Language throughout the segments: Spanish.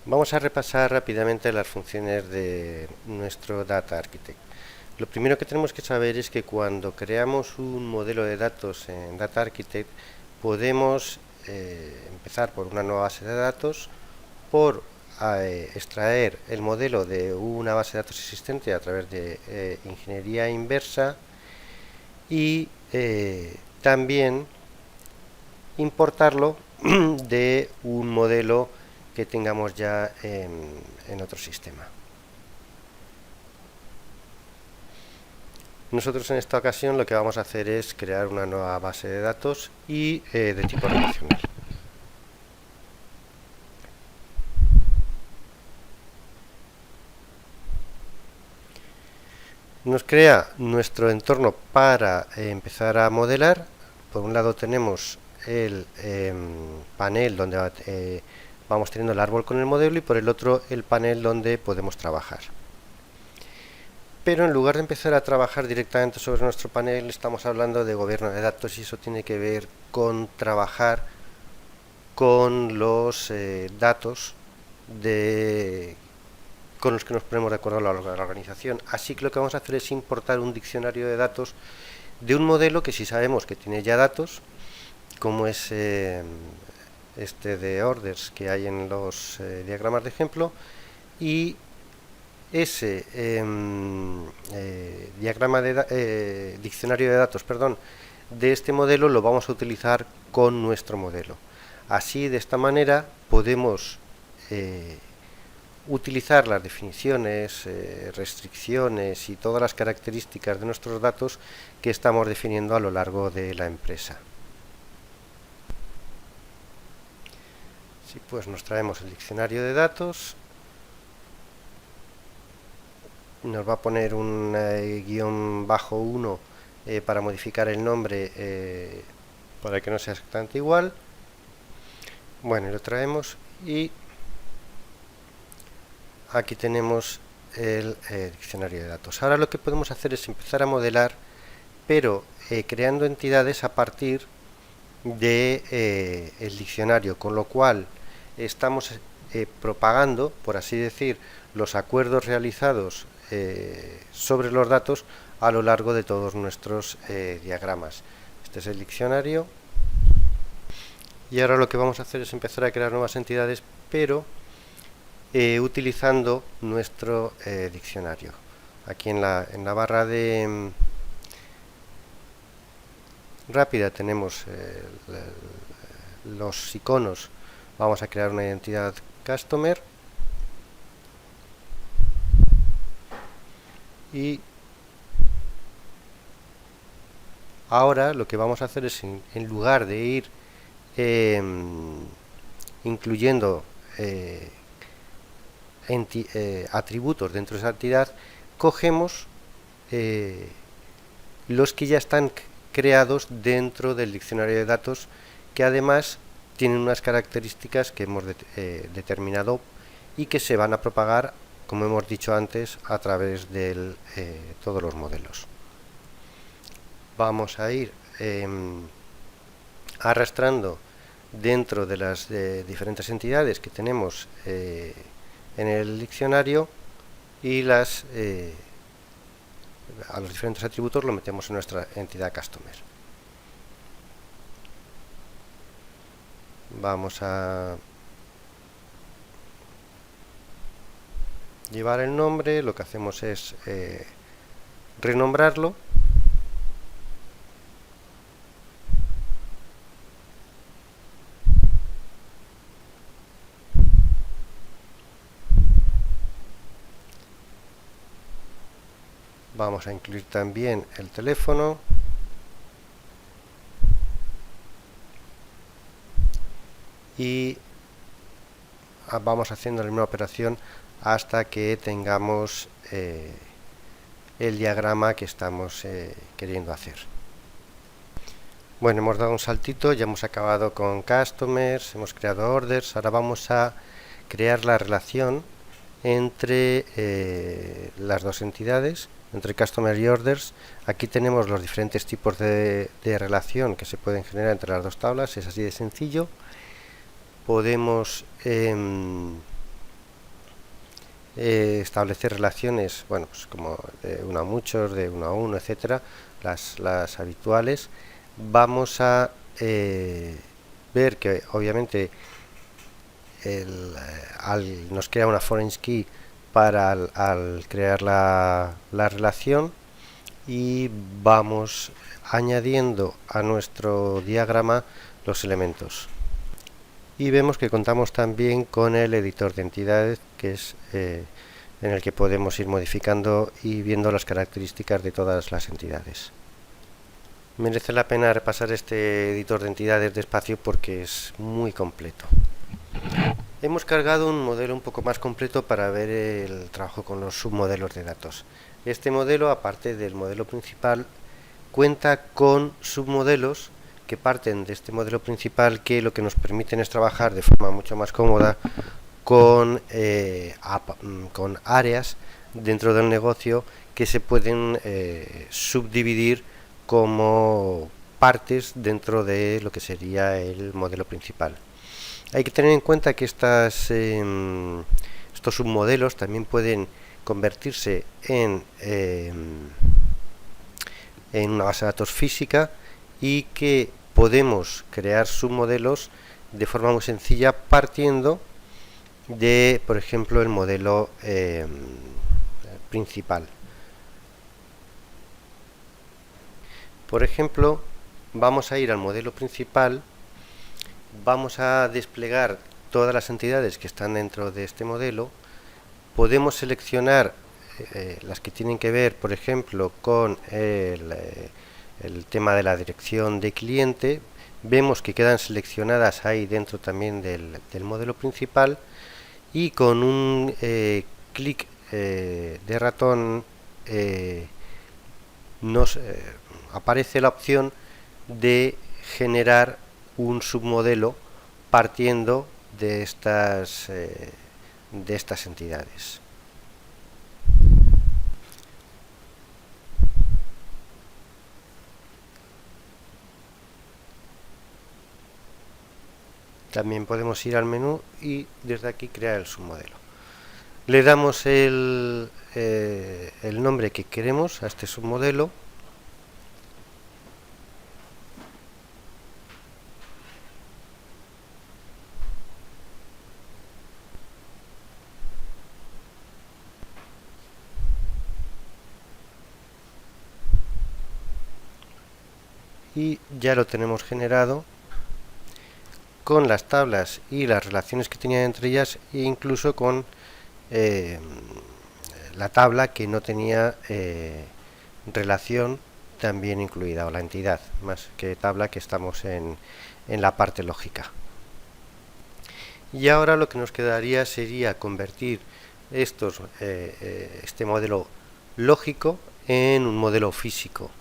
Vamos a repasar rápidamente las funciones de nuestro Data Architect. Lo primero que tenemos que saber es que cuando creamos un modelo de datos en Data Architect podemos empezar por una nueva base de datos, por extraer el modelo de una base de datos existente a través de ingeniería inversa y también importarlo de un modelo que tengamos ya en otro sistema. Nosotros en esta ocasión lo que vamos a hacer es crear una nueva base de datos y de tipo relacional. Nos crea nuestro entorno para empezar a modelar. Por un lado tenemos el panel donde vamos teniendo el árbol con el modelo y por el otro el panel donde podemos trabajar. Pero en lugar de empezar a trabajar directamente sobre nuestro panel, estamos hablando de gobierno de datos y eso tiene que ver con trabajar con los datos con los que nos ponemos de acuerdo a la organización. Así que lo que vamos a hacer es importar un diccionario de datos de un modelo que si sabemos que tiene ya datos, como es este de orders que hay en los diagramas de ejemplo, y ese diccionario de datos, de este modelo lo vamos a utilizar con nuestro modelo. Así, de esta manera, podemos utilizar las definiciones, restricciones y todas las características de nuestros datos que estamos definiendo a lo largo de la empresa. Sí, pues nos traemos el diccionario de datos. Nos va a poner un --1 para modificar el nombre para que no sea exactamente igual. Bueno, lo traemos y aquí tenemos el diccionario de datos. Ahora lo que podemos hacer es empezar a modelar, pero creando entidades a partir de el diccionario, con lo cual estamos propagando, por así decir, los acuerdos realizados sobre los datos a lo largo de todos nuestros diagramas. Este es el diccionario y ahora lo que vamos a hacer es empezar a crear nuevas entidades, pero utilizando nuestro diccionario. Aquí en la barra de rápida tenemos los iconos. Vamos a crear una identidad customer y ahora lo que vamos a hacer es en lugar de ir incluyendo atributos dentro de esa entidad, cogemos los que ya están creados dentro del diccionario de datos, que además tienen unas características que hemos determinado y que se van a propagar, como hemos dicho antes, a través de todos los modelos. Vamos a ir arrastrando dentro de las diferentes entidades que tenemos en el diccionario y a los diferentes atributos lo metemos en nuestra entidad customer. Vamos a llevar el nombre, lo que hacemos es renombrarlo . Vamos a incluir también el teléfono y vamos haciendo la misma operación hasta que tengamos el diagrama que estamos queriendo hacer. Bueno, hemos dado un saltito, ya hemos acabado con customers, hemos creado orders, ahora vamos a crear la relación entre las dos entidades, entre customer y orders. Aquí tenemos los diferentes tipos de relación que se pueden generar entre las dos tablas, es así de sencillo. Podemos establecer relaciones, bueno, pues como de uno a muchos, de uno a uno, etcétera, las habituales. Vamos a ver que obviamente nos crea una foreign key para al crear la relación, y vamos añadiendo a nuestro diagrama los elementos. Y vemos que contamos también con el editor de entidades, que es en el que podemos ir modificando y viendo las características de todas las entidades. Merece la pena repasar este editor de entidades despacio porque es muy completo. Hemos cargado un modelo un poco más completo para ver el trabajo con los submodelos de datos. Este modelo, aparte del modelo principal, cuenta con submodelos que parten de este modelo principal, que lo que nos permiten es trabajar de forma mucho más cómoda con áreas dentro del negocio que se pueden subdividir como partes dentro de lo que sería el modelo principal. Hay que tener en cuenta que estos submodelos también pueden convertirse en una base de datos física, y que podemos crear submodelos de forma muy sencilla partiendo de, por ejemplo, el modelo principal. Por ejemplo, vamos a ir al modelo principal, vamos a desplegar todas las entidades que están dentro de este modelo, podemos seleccionar las que tienen que ver, por ejemplo, con el tema de la dirección de cliente. Vemos que quedan seleccionadas ahí dentro también del modelo principal, y con un clic de ratón nos aparece la opción de generar un submodelo partiendo de estas entidades. También podemos ir al menú y desde aquí crear el submodelo. Le damos el nombre que queremos a este submodelo. Y ya lo tenemos generado con las tablas y las relaciones que tenía entre ellas, e incluso con la tabla que no tenía relación también incluida, o la entidad, más que tabla, que estamos en la parte lógica. Y ahora lo que nos quedaría sería convertir este modelo lógico en un modelo físico.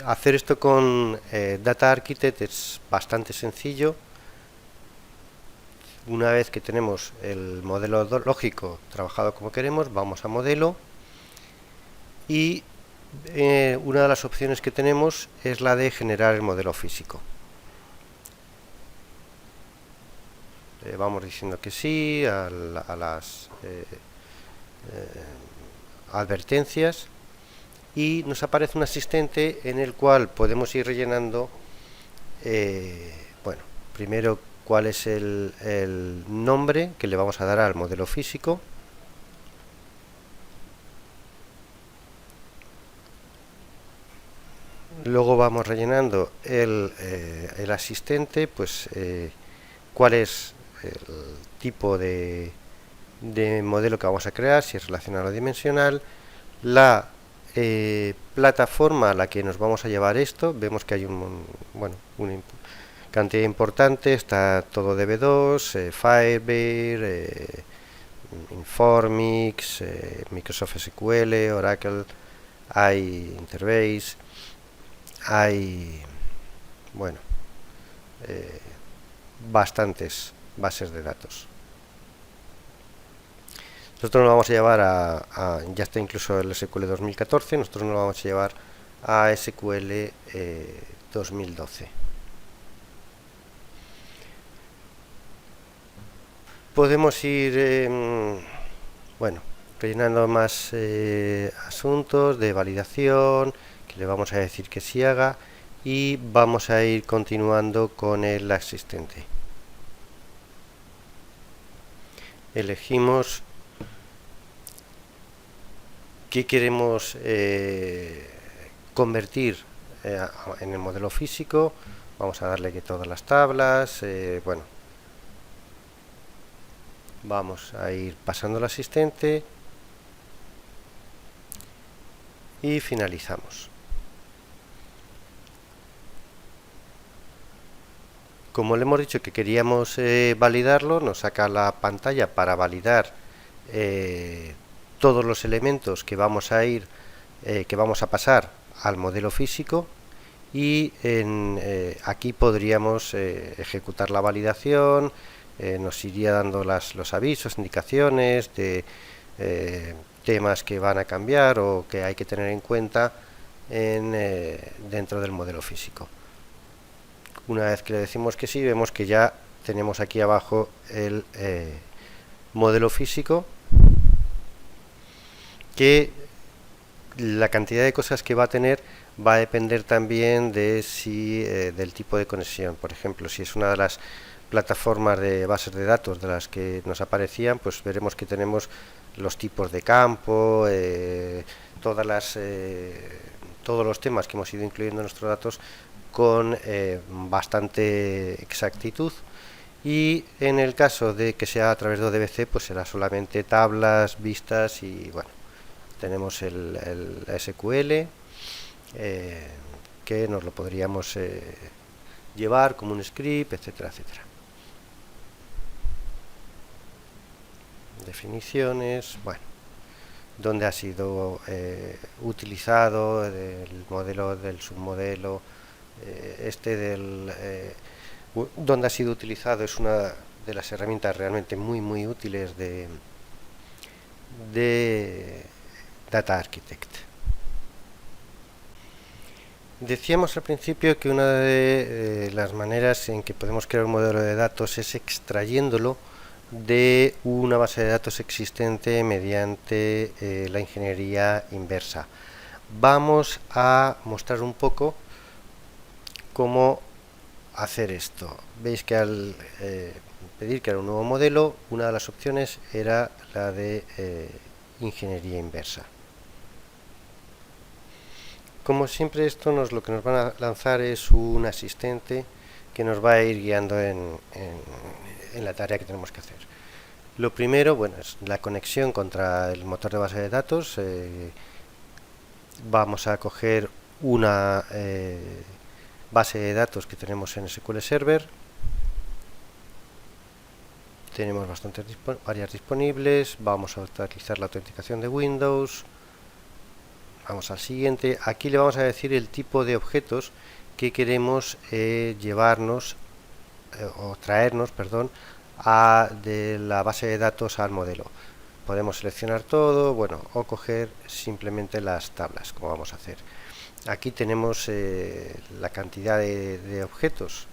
Hacer esto con Data Architect es bastante sencillo. Una vez que tenemos el modelo lógico trabajado como queremos, vamos a modelo, y una de las opciones que tenemos es la de generar el modelo físico. Vamos diciendo que sí a las advertencias, y nos aparece un asistente en el cual podemos ir rellenando, bueno, primero cuál es el nombre que le vamos a dar al modelo físico. Luego vamos rellenando el asistente, pues cuál es el tipo de modelo que vamos a crear, si es relacional o dimensional, la plataforma a la que nos vamos a llevar esto. Vemos que hay una cantidad importante, está todo DB2, Firebase, Informix, Microsoft SQL, Oracle, hay Interbase, hay bastantes bases de datos. Nosotros nos vamos a llevar ya está incluso el SQL 2014, nosotros nos vamos a llevar a SQL 2012. podemos ir bueno, rellenando más asuntos de validación que le vamos a decir que sí haga, y vamos a ir continuando con el asistente. Elegimos qué queremos convertir en el modelo físico. Vamos a darle que todas las tablas, bueno, vamos a ir pasando al asistente y finalizamos. Como le hemos dicho que queríamos validarlo, nos saca la pantalla para validar todos los elementos que vamos a pasar al modelo físico, y aquí podríamos ejecutar la validación. Nos iría dando los avisos, indicaciones de temas que van a cambiar o que hay que tener en cuenta dentro del modelo físico. Una vez que le decimos que sí, vemos que ya tenemos aquí abajo el modelo físico, que la cantidad de cosas que va a tener va a depender también de del tipo de conexión. Por ejemplo, si es una de las plataformas de bases de datos de las que nos aparecían, pues veremos que tenemos los tipos de campo, todos los temas que hemos ido incluyendo en nuestros datos con bastante exactitud. Y en el caso de que sea a través de ODBC, pues será solamente tablas, vistas, y bueno, tenemos el SQL, que nos lo podríamos llevar como un script, etcétera, etcétera. Definiciones, bueno, dónde ha sido utilizado el modelo del submodelo, dónde ha sido utilizado es una de las herramientas realmente muy útiles de Data Architect. Decíamos al principio que una de las maneras en que podemos crear un modelo de datos es extrayéndolo de una base de datos existente mediante la ingeniería inversa. Vamos a mostrar un poco cómo hacer esto. Veis que al pedir crear un nuevo modelo, una de las opciones era la de ingeniería inversa. Como siempre, lo que nos van a lanzar es un asistente que nos va a ir guiando en la tarea que tenemos que hacer. Lo primero, bueno, es la conexión contra el motor de base de datos. Vamos a coger una base de datos que tenemos en SQL Server. Tenemos varias disponibles. Vamos a utilizar la autenticación de Windows. Vamos al siguiente. Aquí le vamos a decir el tipo de objetos que queremos llevarnos o traernos, perdón, de la base de datos al modelo. Podemos seleccionar todo, bueno, o coger simplemente las tablas, como vamos a hacer. Aquí tenemos la cantidad de objetos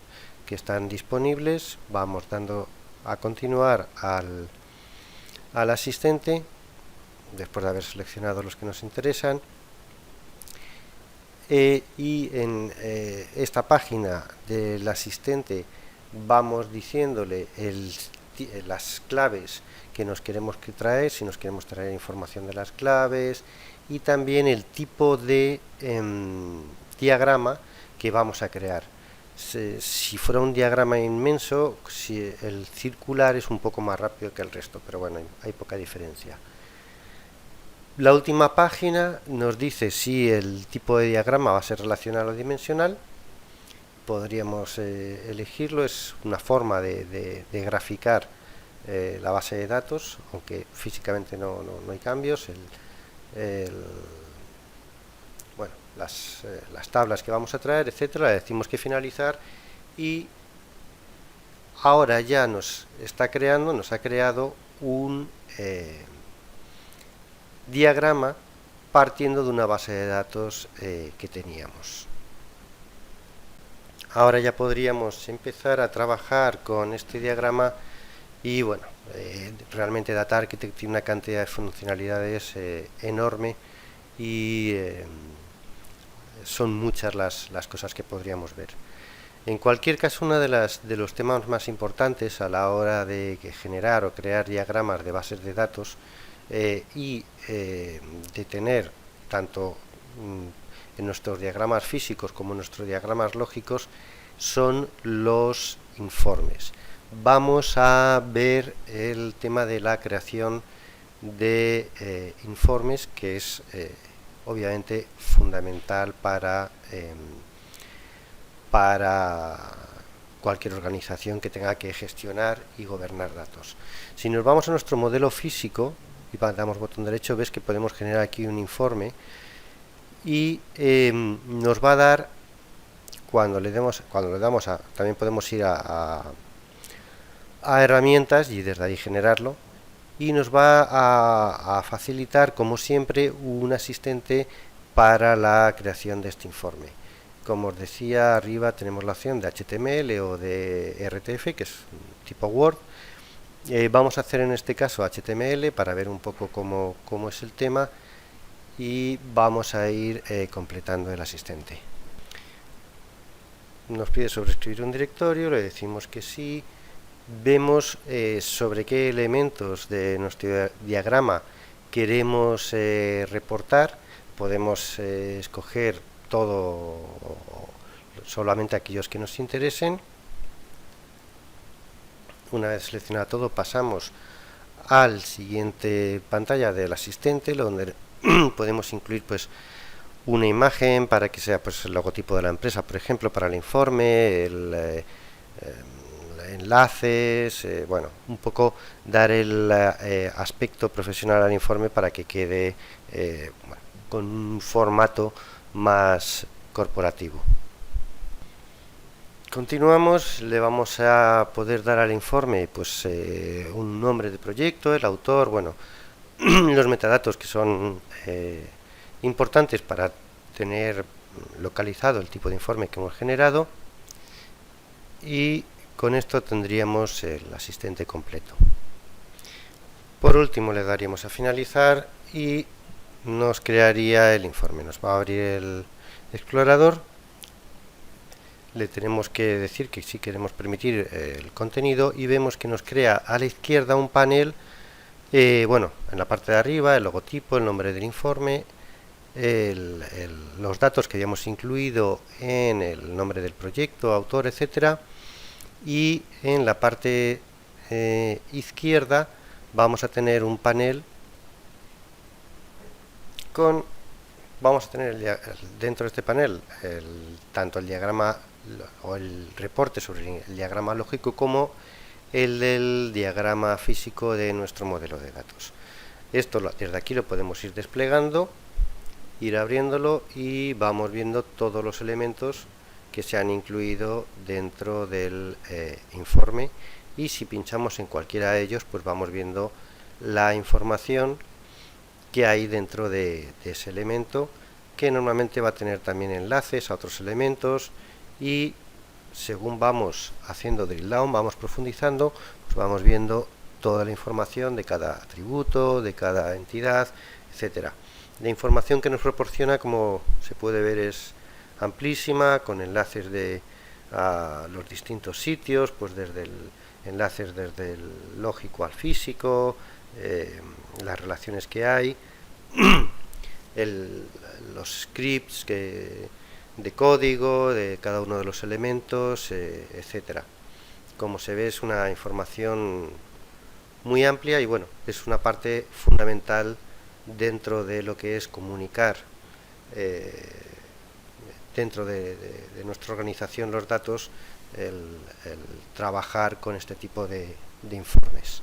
que están disponibles. Vamos dando a continuar al asistente después de haber seleccionado los que nos interesan. Y en esta página del asistente vamos diciéndole las claves que nos queremos traer, si nos queremos traer información de las claves, y también el tipo de diagrama que vamos a crear. Si fuera un diagrama inmenso, el circular es un poco más rápido que el resto, pero bueno, hay poca diferencia. La última página nos dice si el tipo de diagrama va a ser relacional o dimensional. Podríamos elegirlo. Es una forma de graficar la base de datos, aunque físicamente no hay cambios. Bueno, las tablas que vamos a traer, etcétera. Le decimos que finalizar, y ahora ya nos ha creado un diagrama partiendo de una base de datos que teníamos. Ahora ya podríamos empezar a trabajar con este diagrama Y bueno, realmente Data Architect tiene una cantidad de funcionalidades enorme y son muchas las cosas que podríamos ver. En cualquier caso, uno de los temas más importantes a la hora de generar o crear diagramas de bases de datos y de tener tanto en nuestros diagramas físicos como en nuestros diagramas lógicos son los informes. Vamos a ver el tema de la creación de informes, que es obviamente fundamental para cualquier organización que tenga que gestionar y gobernar datos. Si nos vamos a nuestro modelo físico y damos botón derecho, ves que podemos generar aquí un informe y nos va a dar, cuando le damos a, también podemos ir a herramientas y desde ahí generarlo, y nos va a facilitar, como siempre, un asistente para la creación de este informe. Como os decía, arriba tenemos la opción de HTML o de RTF, que es tipo Word. Vamos a hacer en este caso HTML para ver un poco cómo es el tema, y vamos a ir completando el asistente. Nos pide sobreescribir un directorio, le decimos que sí. Vemos sobre qué elementos de nuestro diagrama queremos reportar. Podemos escoger todo, solamente aquellos que nos interesen. Una vez seleccionado todo, pasamos al siguiente pantalla del asistente, donde podemos incluir pues una imagen para que sea pues el logotipo de la empresa, por ejemplo, para el informe, enlaces, bueno, un poco dar el aspecto profesional al informe para que quede bueno, con un formato más corporativo. Continuamos, le vamos a poder dar al informe pues un nombre de proyecto, el autor, bueno, los metadatos que son importantes para tener localizado el tipo de informe que hemos generado, y con esto tendríamos el asistente completo. Por último le daríamos a finalizar y nos crearía el informe. Nos va a abrir el explorador. Le tenemos que decir que sí queremos permitir el contenido y vemos que nos crea a la izquierda un panel, bueno, en la parte de arriba el logotipo, el nombre del informe, los datos que habíamos incluido en el nombre del proyecto, autor, etcétera, y en la parte izquierda vamos a tener un panel con, vamos a tener dentro de este panel tanto el diagrama o el reporte sobre el diagrama lógico como el del diagrama físico de nuestro modelo de datos. Esto desde aquí lo podemos ir desplegando, ir abriéndolo, y vamos viendo todos los elementos que se han incluido dentro del informe, y si pinchamos en cualquiera de ellos pues vamos viendo la información que hay dentro de ese elemento, que normalmente va a tener también enlaces a otros elementos, y según vamos haciendo drill down, vamos profundizando, pues vamos viendo toda la información de cada atributo, de cada entidad, etcétera. La información que nos proporciona, como se puede ver, es amplísima, con enlaces a los distintos sitios, pues desde enlaces desde el lógico al físico, las relaciones que hay, los scripts de código de cada uno de los elementos, etcétera. Como se ve, es una información muy amplia y bueno, es una parte fundamental dentro de lo que es comunicar dentro de nuestra organización los datos, el trabajar con este tipo de informes.